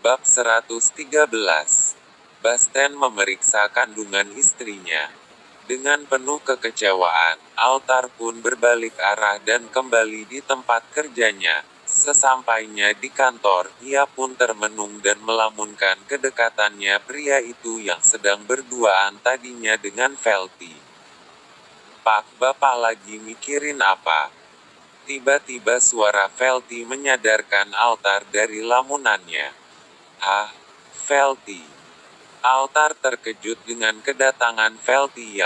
Bab 113. Basten memeriksa kandungan istrinya. Dengan penuh kekecewaan, Altar pun berbalik arah dan kembali di tempat kerjanya. Sesampainya di kantor, ia pun termenung dan melamunkan kedekatannya pria itu yang sedang berduaan tadinya dengan Velty. "Pak, Bapak lagi mikirin apa?" Tiba-tiba suara Velty menyadarkan Altar dari lamunannya. "Ah, Velty." Altar terkejut dengan kedatangan Velty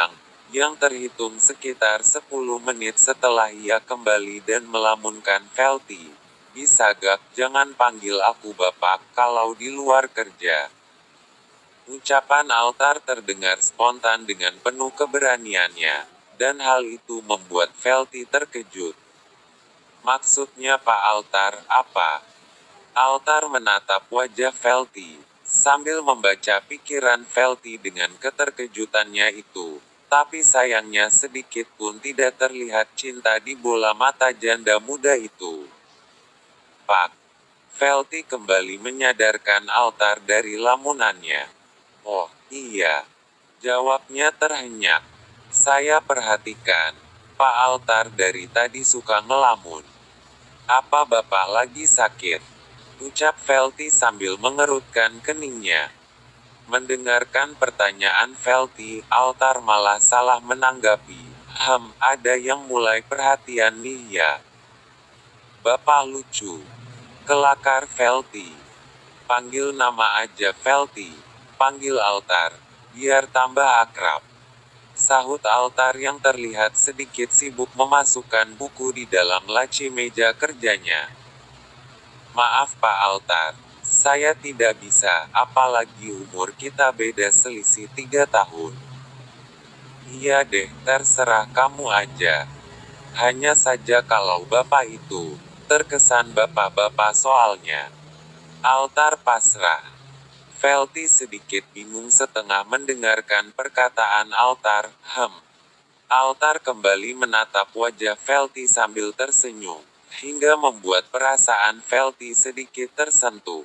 yang terhitung sekitar 10 menit setelah ia kembali dan melamunkan Velty. "Bisa gak jangan panggil aku Bapak kalau di luar kerja?" Ucapan Altar terdengar spontan dengan penuh keberaniannya, dan hal itu membuat Velty terkejut. "Maksudnya Pak Altar, apa?" Altar menatap wajah Velty, sambil membaca pikiran Velty dengan keterkejutannya itu. Tapi sayangnya sedikit pun tidak terlihat cinta di bola mata janda muda itu. "Pak." Velty kembali menyadarkan Altar dari lamunannya. "Oh, iya." Jawabnya terhenyak. "Saya perhatikan, Pak Altar dari tadi suka ngelamun. Apa Bapak lagi sakit?" Ucap Velty sambil mengerutkan keningnya. Mendengarkan pertanyaan Velty, Altar malah salah menanggapi. Ada yang mulai perhatian nih ya." "Bapak lucu." Kelakar Velty. "Panggil nama aja Velty." "Panggil Altar, biar tambah akrab." Sahut Altar yang terlihat sedikit sibuk memasukkan buku di dalam laci meja kerjanya. "Maaf Pak Altar, saya tidak bisa, apalagi umur kita beda selisih 3 tahun." "Iya deh, terserah kamu aja. Hanya saja kalau Bapak itu, terkesan bapak-bapak soalnya." Altar pasrah. Velty sedikit bingung setengah mendengarkan perkataan Altar. Altar kembali menatap wajah Velty sambil tersenyum, hingga membuat perasaan Velty sedikit tersentuh.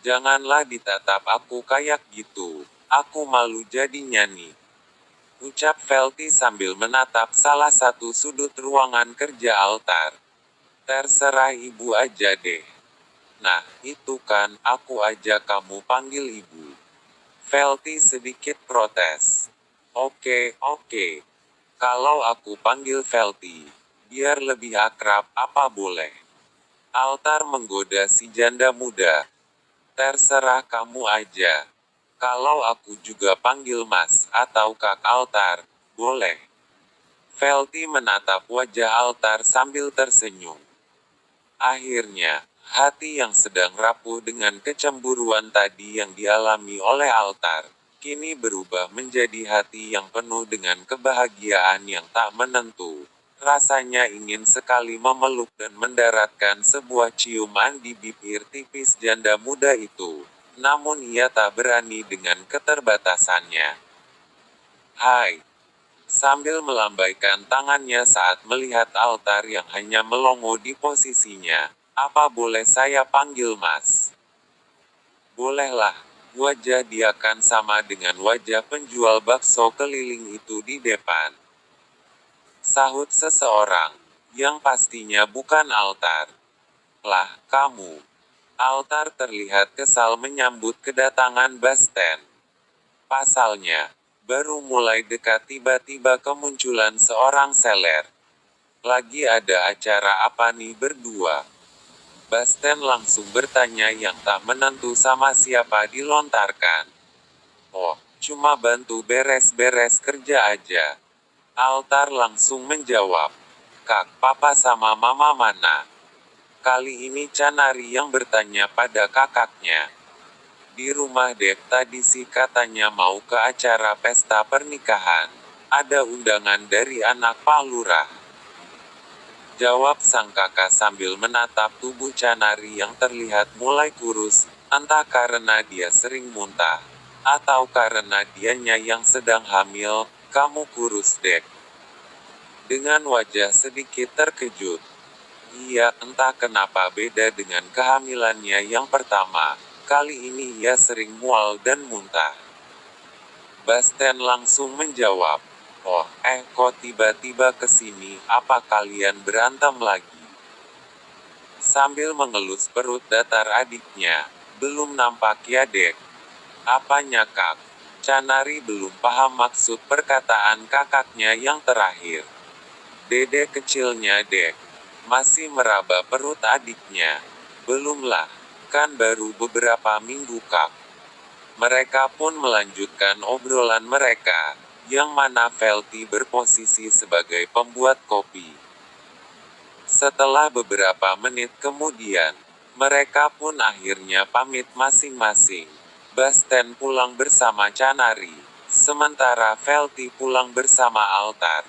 "Janganlah ditatap aku kayak gitu, aku malu jadinya nih." Ucap Velty sambil menatap salah satu sudut ruangan kerja Altar. "Terserah ibu aja deh." "Nah, itu kan, aku aja kamu panggil ibu." Velty sedikit protes. Oke. Kalau aku panggil Velty, biar lebih akrab, apa boleh?" Altar menggoda si janda muda. "Terserah kamu aja. Kalau aku juga panggil Mas atau Kak Altar, boleh?" Velty menatap wajah Altar sambil tersenyum. Akhirnya, hati yang sedang rapuh dengan kecemburuan tadi yang dialami oleh Altar, kini berubah menjadi hati yang penuh dengan kebahagiaan yang tak menentu. Rasanya ingin sekali memeluk dan mendaratkan sebuah ciuman di bibir tipis janda muda itu. Namun ia tak berani dengan keterbatasannya. "Hai." Sambil melambaikan tangannya saat melihat Altar yang hanya melongo di posisinya. "Apa boleh saya panggil Mas?" "Bolehlah." Wajah dia kan sama dengan wajah penjual bakso keliling itu di depan. Sahut seseorang, yang pastinya bukan Altar. "Lah, kamu." Altar terlihat kesal menyambut kedatangan Basten. Pasalnya, baru mulai dekat tiba-tiba kemunculan seorang seller. "Lagi ada acara apa nih berdua?" Basten langsung bertanya yang tak menentu sama siapa dilontarkan. "Oh, cuma bantu beres-beres kerja aja." Altar langsung menjawab. "Kak, Papa sama Mama mana?" Kali ini Canari yang bertanya pada kakaknya. "Di rumah Dep, tadi sih katanya mau ke acara pesta pernikahan. Ada undangan dari anak Pak Lurah." Jawab sang kakak sambil menatap tubuh Canari yang terlihat mulai kurus, entah karena dia sering muntah, atau karena dianya yang sedang hamil. "Kamu kurus Dek." Dengan wajah sedikit terkejut, Ia entah kenapa beda dengan kehamilannya yang pertama. Kali ini ia sering mual dan muntah. Basten langsung menjawab, "Oh, kok tiba-tiba kesini, apa kalian berantem lagi?" Sambil mengelus perut datar adiknya, "Belum nampak ya dek?" "Apanya kak?" Canari belum paham maksud perkataan kakaknya yang terakhir. "Dede kecilnya dek." Masih meraba perut adiknya. "Belumlah, kan baru beberapa minggu kak." Mereka pun melanjutkan obrolan mereka, yang mana Velty berposisi sebagai pembuat kopi. Setelah beberapa menit kemudian, mereka pun akhirnya pamit masing-masing. Basten pulang bersama Canari, sementara Velty pulang bersama Altar.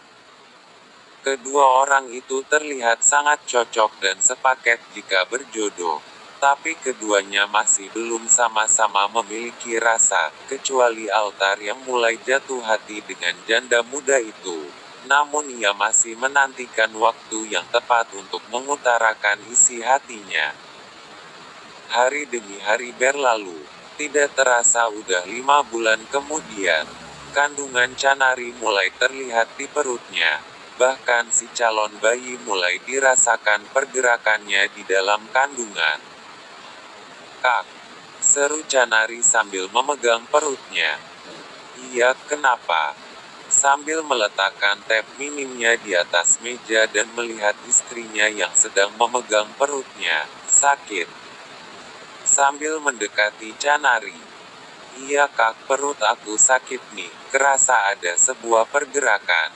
Kedua orang itu terlihat sangat cocok dan sepaket jika berjodoh. Tapi keduanya masih belum sama-sama memiliki rasa, kecuali Altar yang mulai jatuh hati dengan janda muda itu. Namun ia masih menantikan waktu yang tepat untuk mengutarakan isi hatinya. Hari demi hari berlalu. Tidak terasa udah 5 bulan kemudian, kandungan Canari mulai terlihat di perutnya. Bahkan si calon bayi mulai dirasakan pergerakannya di dalam kandungan. "Kak!" seru Canari sambil memegang perutnya. "Iya, kenapa?" Sambil meletakkan tab minimnya di atas meja dan melihat istrinya yang sedang memegang perutnya. "Sakit?" Sambil mendekati Canari. "Iya kak, perut aku sakit nih, kerasa ada sebuah pergerakan."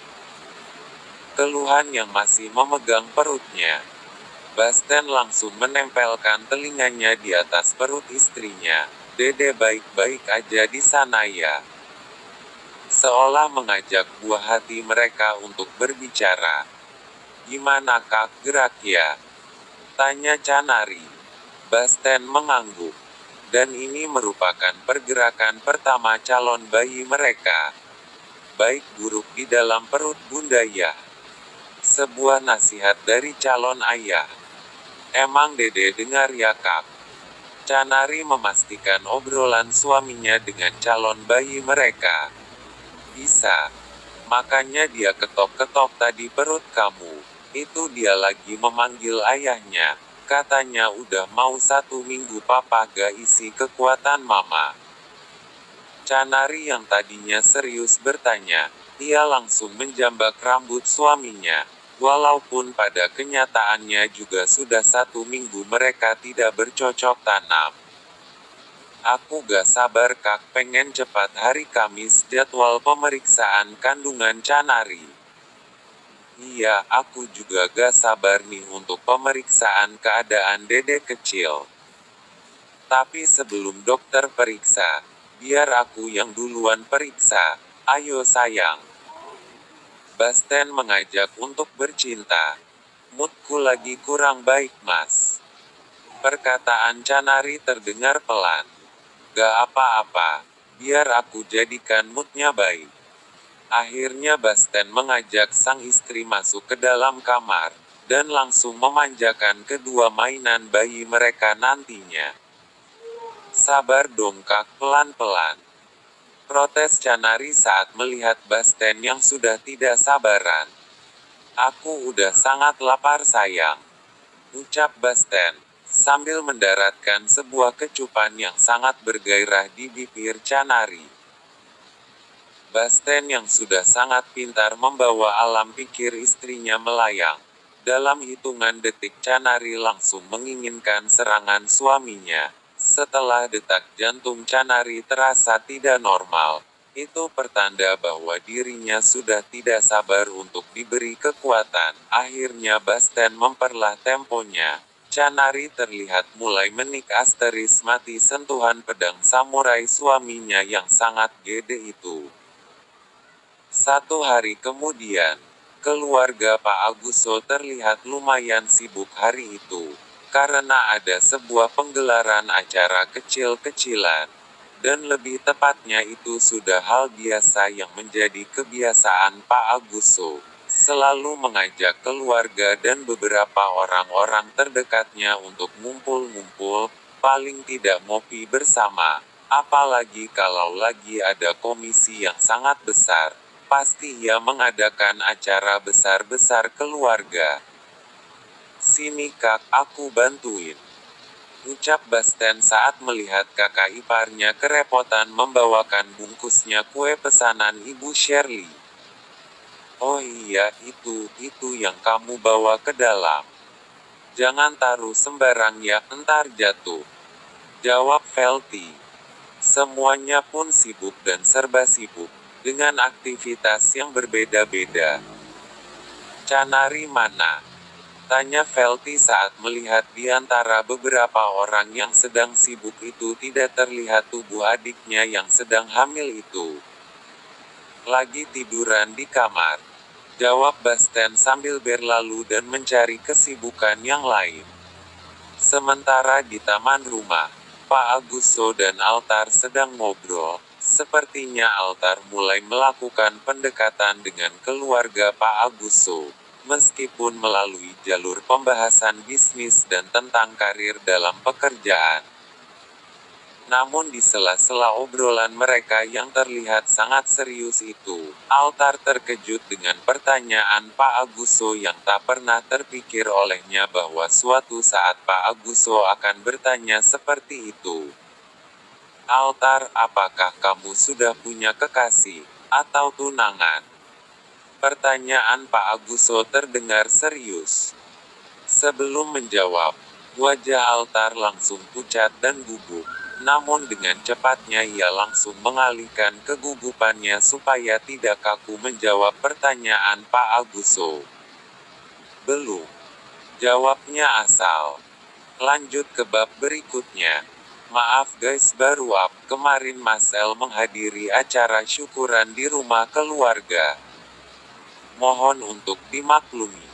Keluhan yang masih memegang perutnya. Basten langsung menempelkan telinganya di atas perut istrinya. "Dede baik-baik aja di sana ya?" Seolah mengajak buah hati mereka untuk berbicara. "Gimana kak, gerak ya?" tanya Canari. Basten mengangguk. Dan ini merupakan pergerakan pertama calon bayi mereka. Baik buruk di dalam perut bunda ya. Sebuah nasihat dari calon ayah. "Emang dede dengar ya kak?" Canari memastikan obrolan suaminya dengan calon bayi mereka. "Bisa. Makanya dia ketok-ketok tadi perut kamu. Itu dia lagi memanggil ayahnya. Katanya udah mau 1 minggu papa gak isi kekuatan mama." Canari yang tadinya serius bertanya, ia langsung menjambak rambut suaminya. Walaupun pada kenyataannya juga sudah 1 minggu mereka tidak bercocok tanam. "Aku gak sabar kak, pengen cepat hari Kamis jadwal pemeriksaan kandungan Canari." "Iya, aku juga gak sabar nih untuk pemeriksaan keadaan dede kecil. Tapi sebelum dokter periksa, biar aku yang duluan periksa. Ayo sayang." Basten mengajak untuk bercinta. "Moodku lagi kurang baik mas." Perkataan Canari terdengar pelan. "Gak apa-apa, biar aku jadikan moodnya baik." Akhirnya Basten mengajak sang istri masuk ke dalam kamar, dan langsung memanjakan kedua mainan bayi mereka nantinya. "Sabar dong kak, pelan-pelan," protes Canari saat melihat Basten yang sudah tidak sabaran. "Aku udah sangat lapar sayang," ucap Basten, sambil mendaratkan sebuah kecupan yang sangat bergairah di bibir Canari. Basten yang sudah sangat pintar membawa alam pikir istrinya melayang. Dalam hitungan detik Canari langsung menginginkan serangan suaminya. Setelah detak jantung Canari terasa tidak normal, itu pertanda bahwa dirinya sudah tidak sabar untuk diberi kekuatan. Akhirnya Basten memperlah temponya. Canari terlihat mulai menik asteris mati sentuhan pedang samurai suaminya yang sangat gede itu. 1 hari kemudian, keluarga Pak Aguso terlihat lumayan sibuk hari itu, karena ada sebuah penggelaran acara kecil-kecilan. Dan lebih tepatnya itu sudah hal biasa yang menjadi kebiasaan Pak Aguso. selalu mengajak keluarga dan beberapa orang-orang terdekatnya untuk ngumpul-ngumpul, paling tidak ngopi bersama. Apalagi kalau lagi ada komisi yang sangat besar, pasti ia mengadakan acara besar-besar keluarga. "Sini Kak, aku bantuin," ucap Basten saat melihat kakak iparnya kerepotan membawakan bungkusnya kue pesanan Ibu Shirley. "Oh iya, itu yang kamu bawa ke dalam. Jangan taruh sembarang ya, entar jatuh," jawab Velty. Semuanya pun sibuk dan serba sibuk, dengan aktivitas yang berbeda-beda. "Canari mana?" tanya Velty saat melihat di antara beberapa orang yang sedang sibuk itu tidak terlihat tubuh adiknya yang sedang hamil itu. "Lagi tiduran di kamar," jawab Basten sambil berlalu dan mencari kesibukan yang lain. Sementara di taman rumah, Pak Agusto dan Altar sedang ngobrol. Sepertinya Altar mulai melakukan pendekatan dengan keluarga Pak Agusto, meskipun melalui jalur pembahasan bisnis dan tentang karir dalam pekerjaan. Namun di sela-sela obrolan mereka yang terlihat sangat serius itu, Altar terkejut dengan pertanyaan Pak Agusto yang tak pernah terpikir olehnya bahwa suatu saat Pak Agusto akan bertanya seperti itu. "Altar, apakah kamu sudah punya kekasih, atau tunangan?" Pertanyaan Pak Agusto terdengar serius. Sebelum menjawab, wajah Altar langsung pucat dan gugup. Namun dengan cepatnya ia langsung mengalihkan kegugupannya supaya tidak kaku menjawab pertanyaan Pak Agusto. "Belum," jawabnya asal. Lanjut ke bab berikutnya. "Maaf guys, baru up. Kemarin Mas El menghadiri acara syukuran di rumah keluarga. Mohon untuk dimaklumi."